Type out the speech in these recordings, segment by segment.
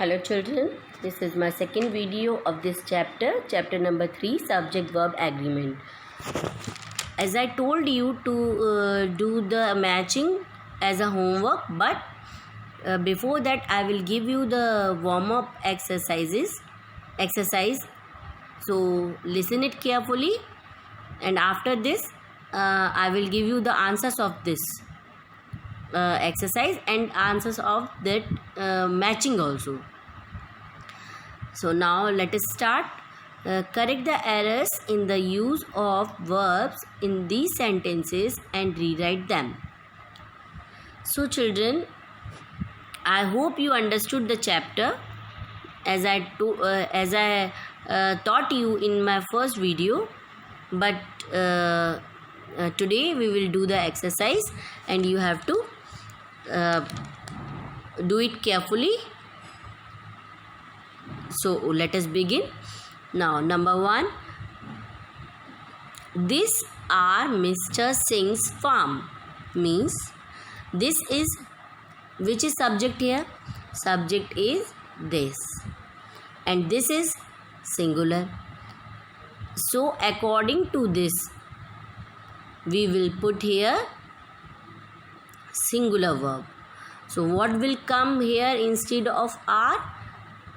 Hello children, this is my second video of this chapter number 3, subject-verb agreement. As I told you to do the matching as a homework, but before that I will give you the warm-up exercise. So listen it carefully, and after this I will give you the answers of this exercise and answers of that matching also. So now let us start. Correct the errors in the use of verbs in these sentences and rewrite them. So children, I hope you understood the chapter as I taught you in my first video, but today we will do the exercise and you have to do it carefully. So let us begin. Now number 1, this are Mr. Singh's farm, means this is, which is subject here? Subject is this, and this is singular. So according to this we will put here singular verb. So what will come here instead of are?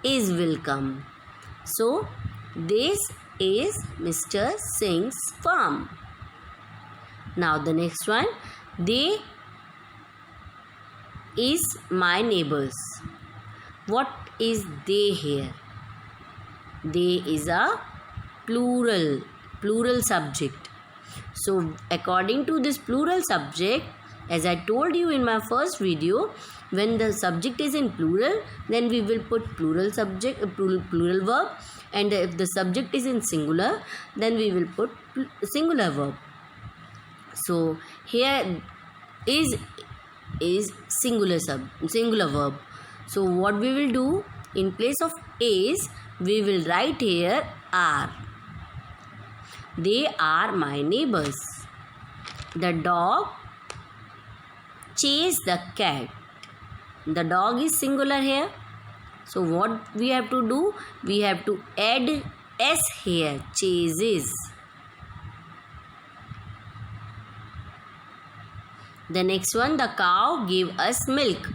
Is will come. So this is Mr. Singh's farm. Now the next one, they is my neighbors. What is they here? They is a plural subject. So according to this plural subject, as I told you in my first video, when the subject is in plural, then we will put plural verb, and if the subject is in singular, then we will put singular verb. So here is singular verb. So what we will do, in place of is, we will write here are. They are my neighbors. The dog chased the cat. The dog is singular here. So what we have to do? We have to add s here, chases. The next one, the cow gave us milk.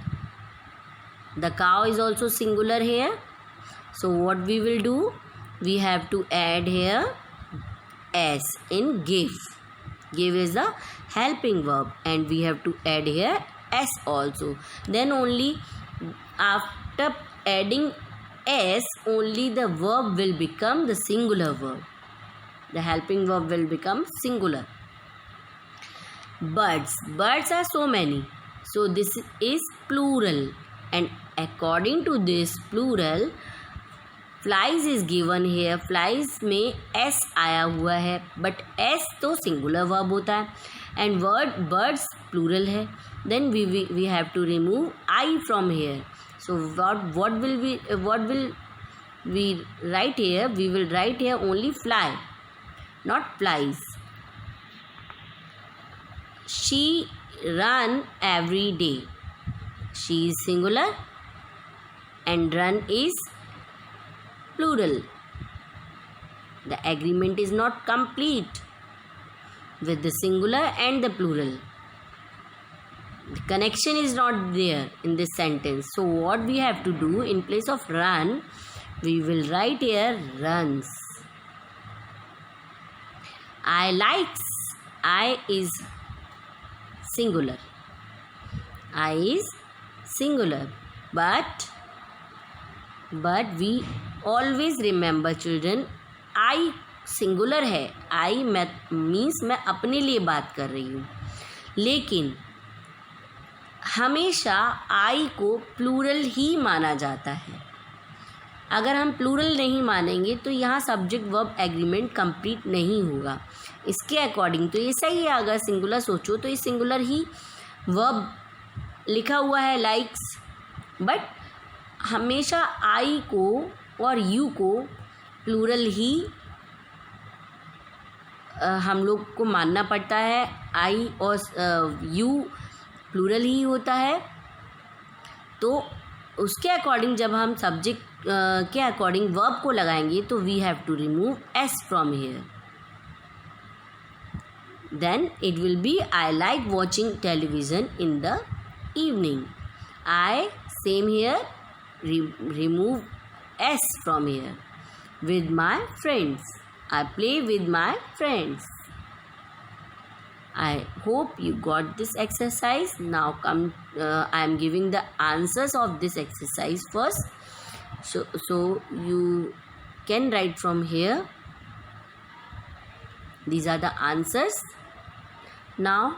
The cow is also singular here. So what we will do? We have to add here s in give. Give is a helping verb, and we have to add here s also. Then only after adding s, only the verb will become the singular verb. The helping verb will become singular. Birds are so many. So this is plural, and according to this plural, flies is given here. Flies में S आया हुआ है, but S तो singular verb होता है, and birds plural है. Then we have to remove I from here. So what will we write here? We will write here only fly, not flies. She run every day. She is singular and run is plural. The agreement is not complete with the singular and the plural. The connection is not there in this sentence. So what we have to do, in place of run, we will write here runs. I likes. I is singular. I is singular, but we always remember children, I singular है. I means मैं अपने लिए बात कर रही हूँ, लेकिन हमेशा I को प्लूरल ही माना जाता है. अगर हम प्लूरल नहीं मानेंगे तो यहाँ सब्जेक्ट वर्ब एग्रीमेंट कंप्लीट नहीं होगा. इसके अकॉर्डिंग तो ये सही है. अगर सिंगुलर सोचो तो ये सिंगुलर ही वर्ब लिखा हुआ है, लाइक्स, बट हमेशा आई को और यू को प्लूरल ही हम लोग को मानना पड़ता है. आई और यू प्लूरल ही होता है. तो उसके अकॉर्डिंग जब हम सब्जेक्ट के अकॉर्डिंग वर्ब को लगाएंगे तो we have to remove S from here. Then it will be I like watching television in the evening. I, same here, remove S from here. With my friends. I play with my friends. I hope you got this exercise. Now I am giving the answers of this exercise first. So you can write from here. These are the answers. Now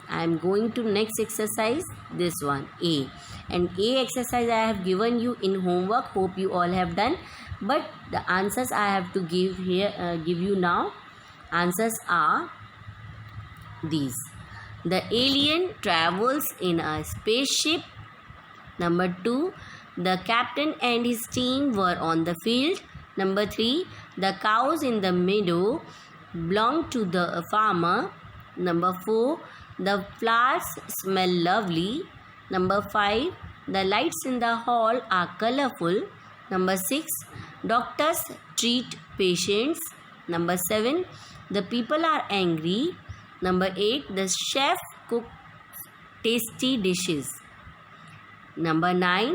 I am going to next exercise, this one, A. And A exercise I have given you in homework. Hope you all have done. But the answers I have to give you now. Answers are these. The alien travels in a spaceship. Number 2, the captain and his team were on the field. Number 3, the cows in the meadow belong to the farmer. Number 4, the flowers smell lovely. Number 5, the lights in the hall are colorful. Number 6, doctors treat patients. Number 7, the people are angry. Number 8, the chef cooks tasty dishes. Number 9,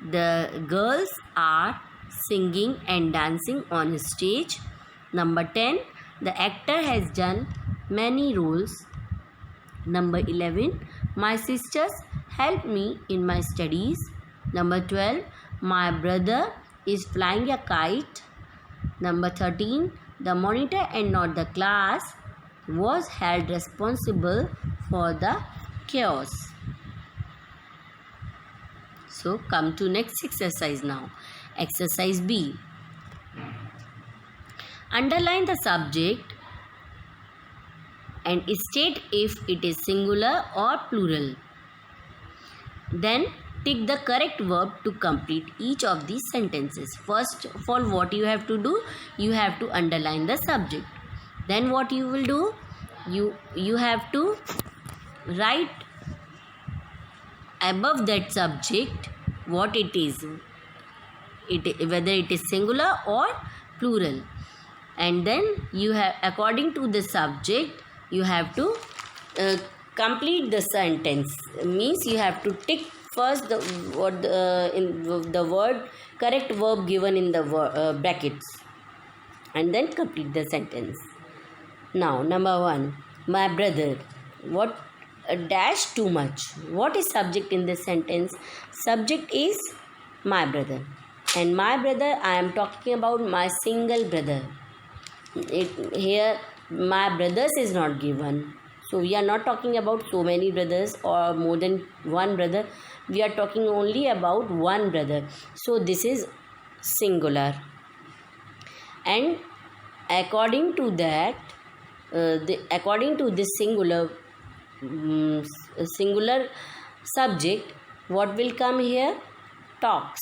the girls are singing and dancing on stage. Number 10, the actor has done many roles. Number 11, my sisters help me in my studies. Number 12, my brother is flying a kite. Number 13, the monitor and not the class was held responsible for the chaos. So come to next exercise now. Exercise B. Underline the subject and state if it is singular or plural. Then tick the correct verb to complete each of these sentences. First of all, what you have to do? You have to underline the subject. Then what you will do? You have to write above that subject what it is, whether it is singular or plural. And then you have, according to the subject, you have to complete the sentence. Means you have to tick first the word correct verb given in the brackets, and then complete the sentence. Now number 1, my brother. What dash too much? What is subject in this sentence? Subject is my brother, and my brother, I am talking about my single brother. Here my brothers is not given, so we are not talking about so many brothers or more than one brother. We are talking only about one brother, so this is singular. And according to that, according to this singular subject, what will come here? Talks.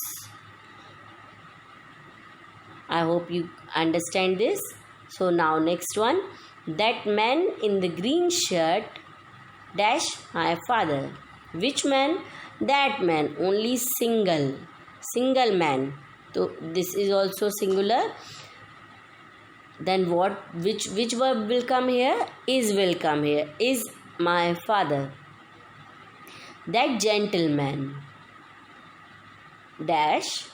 I hope you understand this. So now next one, that man in the green shirt dash my father. Which man? That man, only single man. So this is also singular. Then what? Which verb will come here? Is will come here. Is my father. That gentleman dash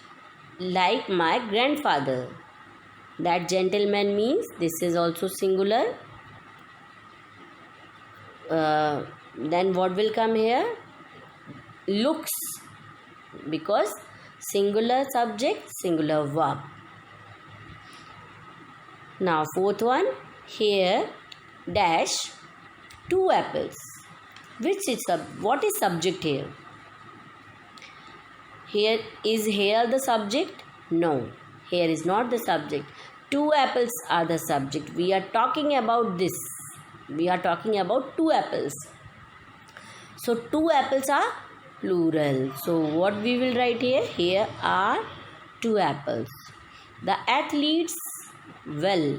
like my grandfather. That gentleman means this is also singular. Then what will come here? Looks, because singular subject, singular verb. Now fourth one, here dash 2 apples. What is subject here? Here the subject? No, here is not the subject. 2 apples are the subject. We are talking about this. We are talking about 2 apples. So 2 apples are plural. So what we will write here? Here are 2 apples. The athletes well.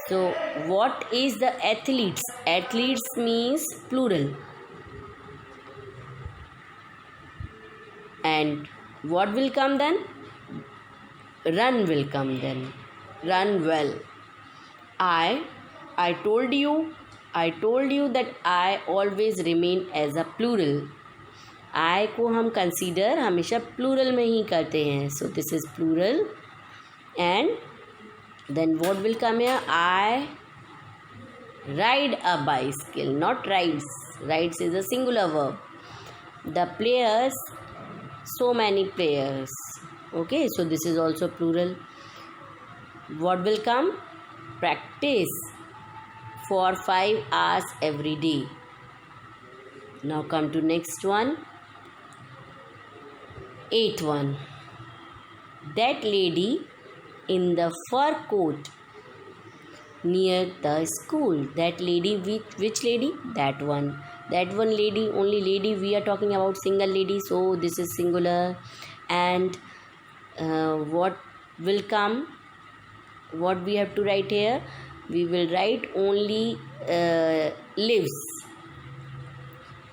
So what is the athletes? Athletes means plural. And what will come then? Run will come then. Run well. I told you that I always remain as a plural. I को हम consider हमेशा plural में ही करते हैं. So this is plural. And then what will come here? I ride a bicycle, not rides. Rides is a singular verb. The players, so many players. Okay, so this is also plural. What will come? Practice for 5 hours every day. Now come to next one. 8th one. That lady in the fur coat near the school. That lady, which lady? That one lady, only lady. We are talking about single lady, so this is singular. And what will come? What we have to write here? We will write only lives,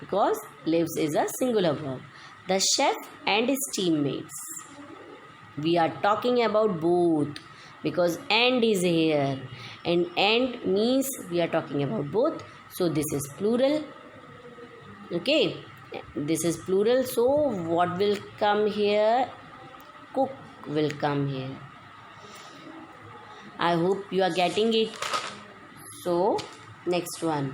because lives is a singular verb. The chef and his teammates. We are talking about both, because and is here, and means we are talking about both. So this is plural. Okay, this is plural. So what will come here? Cook will come here. I hope you are getting it. So next one.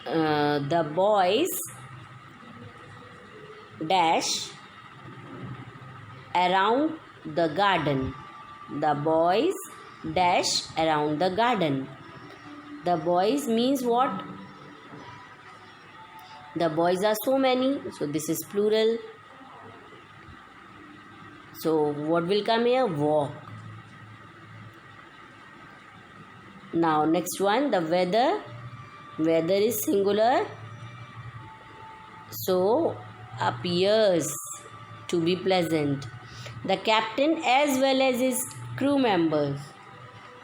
The boys dash around the garden. The boys dash around the garden. The boys means what? The boys are so many, so this is plural. So what will come here? Walk. Now next one, the weather. Weather is singular, so appears to be pleasant. The captain as well as his crew members.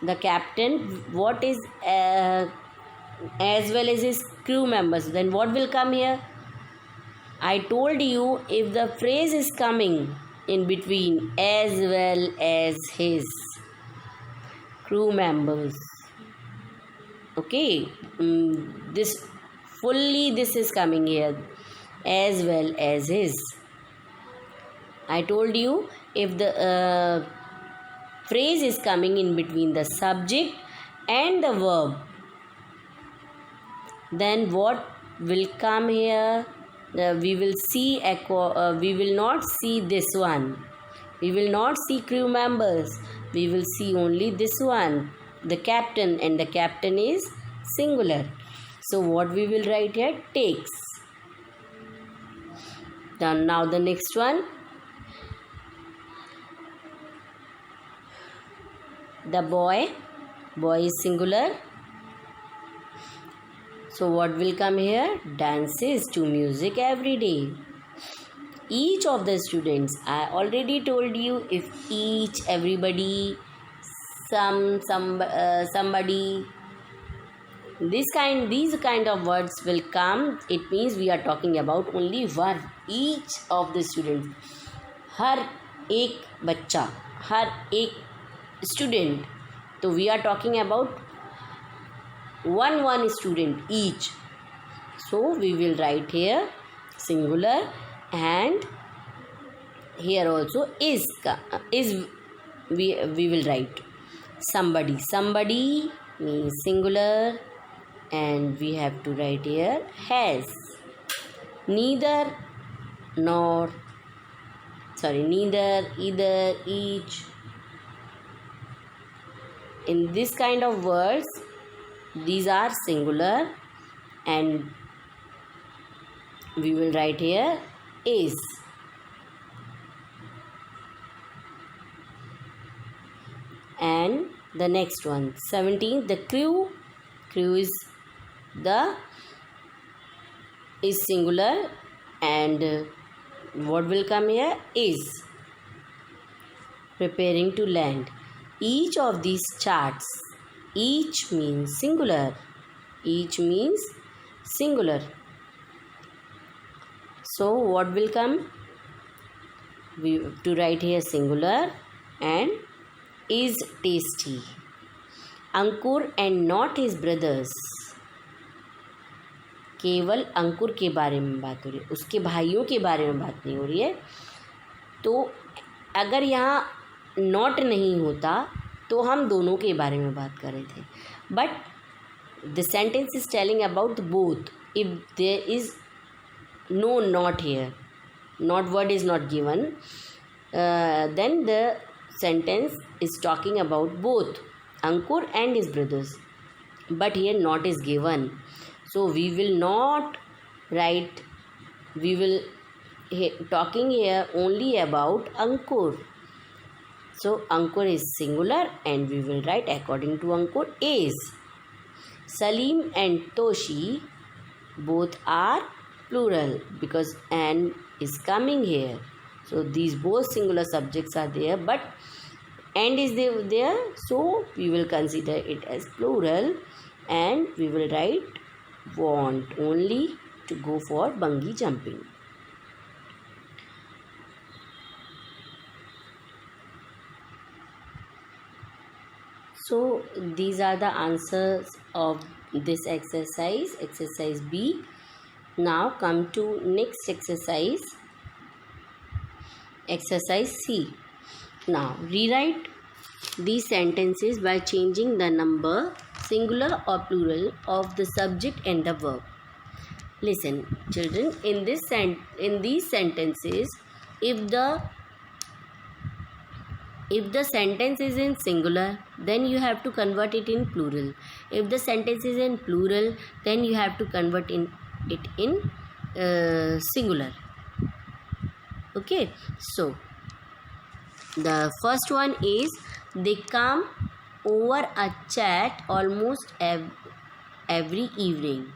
The captain, what is as well as his crew members? Then what will come here? I told you, if the phrase is coming in between as well as his crew members. Okay, this is coming here, as well as his. I told you, if the phrase is coming in between the subject and the verb, then what will come here? We will not see this one. We will not see crew members. We will see only this one, the captain, and the captain is singular. So what we will write here? Takes. Then now the next one. The boy is singular. So what will come here? Dances to music every day. Each of the students, I already told you, if each, everybody, somebody, these kind of words will come, it means we are talking about only one. Each of the students, हर एक बच्चा, हर एक student. So we are talking about one student each. So we will write here singular, and here also is we will write somebody means singular, and we have to write here has. Neither, either, each. In this kind of words, these are singular, and we will write here is. And the next one, 17, the crew is singular, and what will come here? Is. Preparing to land. Each of these charts, each means singular. Each means singular. So what will come? We have to write here singular and is tasty. Ankur and not his brothers. केवल अंकुर के बारे में बात हो रही है, उसके भाइयों के बारे में बात नहीं हो रही है. तो अगर यहाँ नॉट नहीं होता तो हम दोनों के बारे में बात कर रहे थे. But the sentence is telling about both. If there is no not here, not word is not given, then the sentence is talking about both Ankur and his brothers. But here not is given, so we will not write. We will talking here only about Ankur. So Ankur is singular and we will write according to Ankur is. Salim and Toshi both are plural because an is coming here. So these both singular subjects are there, but and is there, so we will consider it as plural and we will write want only to go for bungee jumping. So these are the answers of this exercise, exercise B. Now come to next exercise, exercise C. Now rewrite these sentences by changing the number, singular or plural, of the subject and the verb. Listen, children, in these sentences, if the sentence is in singular, then you have to convert it in plural. If the sentence is in plural, then you have to convert it in singular. Okay, so the first one is they come over a chat almost every evening.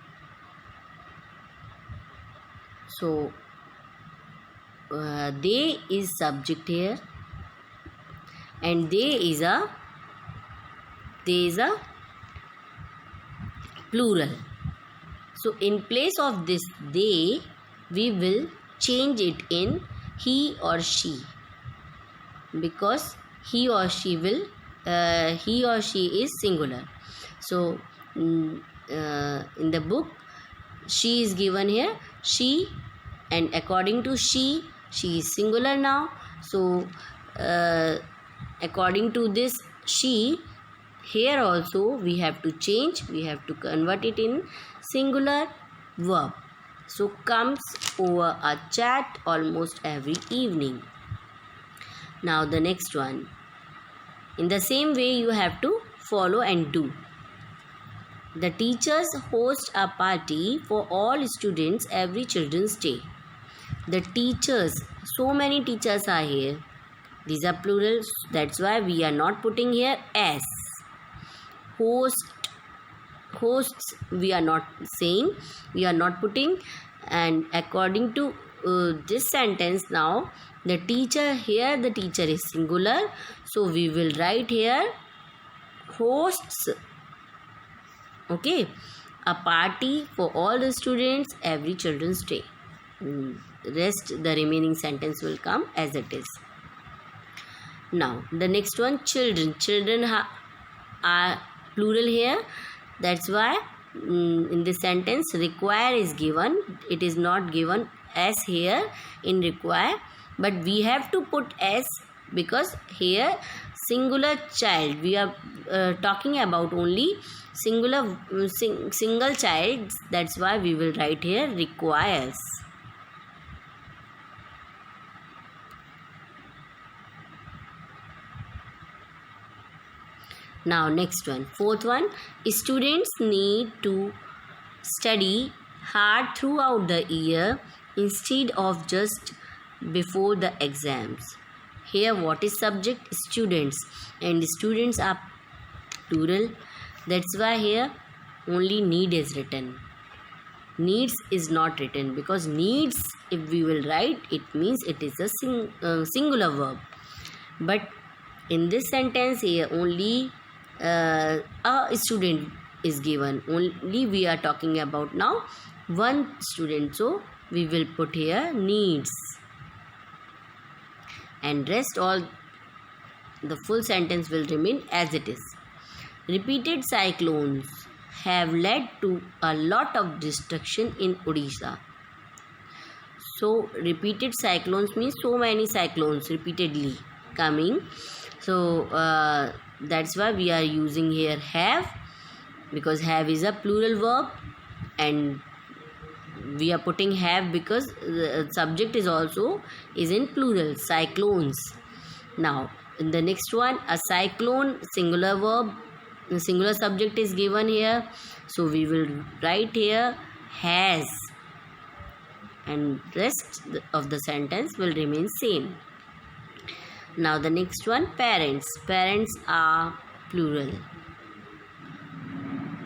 So they is subject here and they is a plural. So in place of this they, we will change it in he or she, because he or she is singular. So in the book she is given here, she, and according to she is singular now. So according to this she, here also we have to change, we have to convert it in singular verb. So comes over a chat almost every evening. Now the next one, in the same way you have to follow and do. The teachers host a party for all students every Children's Day. The teachers, so many teachers are here. These are plurals, that's why we are not putting here s. Hosts we are not saying, we are not putting. And according to this sentence, now the teacher, here the teacher is singular, so we will write here hosts, okay, a party for all the students every Children's Day. The remaining sentence will come as it is. Now the next one, children are plural here, that's why in this sentence require is given. It is not given as here in require, but we have to put s because here singular child, we are talking about only single child, that's why we will write here requires. Now next one, fourth one, students need to study hard throughout the year instead of just before the exams. Here what is subject? Students, and students are plural, that's why here only need is written. Needs is not written because needs, if we will write, it means it is a singular verb. But in this sentence here only a student is given. Only we are talking about now one student, so we will put here needs, and rest all the full sentence will remain as it is. Repeated cyclones have led to a lot of destruction in Odisha. So repeated cyclones means so many cyclones repeatedly coming. So that's why we are using here have, because have is a plural verb, and we are putting have because the subject is also is in plural, cyclones. Now in the next one, a cyclone, singular verb, the singular subject is given here, so we will write here has, and rest of the sentence will remain same. Now the next one, parents. Parents are plural.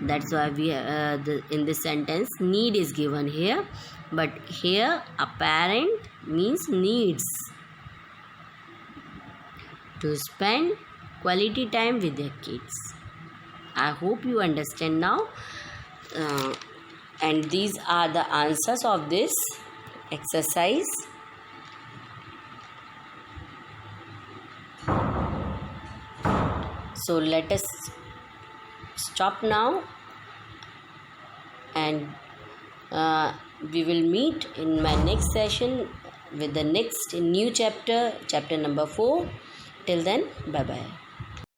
That's why we in this sentence need is given here, but here a parent means needs to spend quality time with their kids. I hope you understand now, and these are the answers of this exercise. So let us stop now, and we will meet in my next session with the next new chapter, chapter number 4. Till then, bye bye.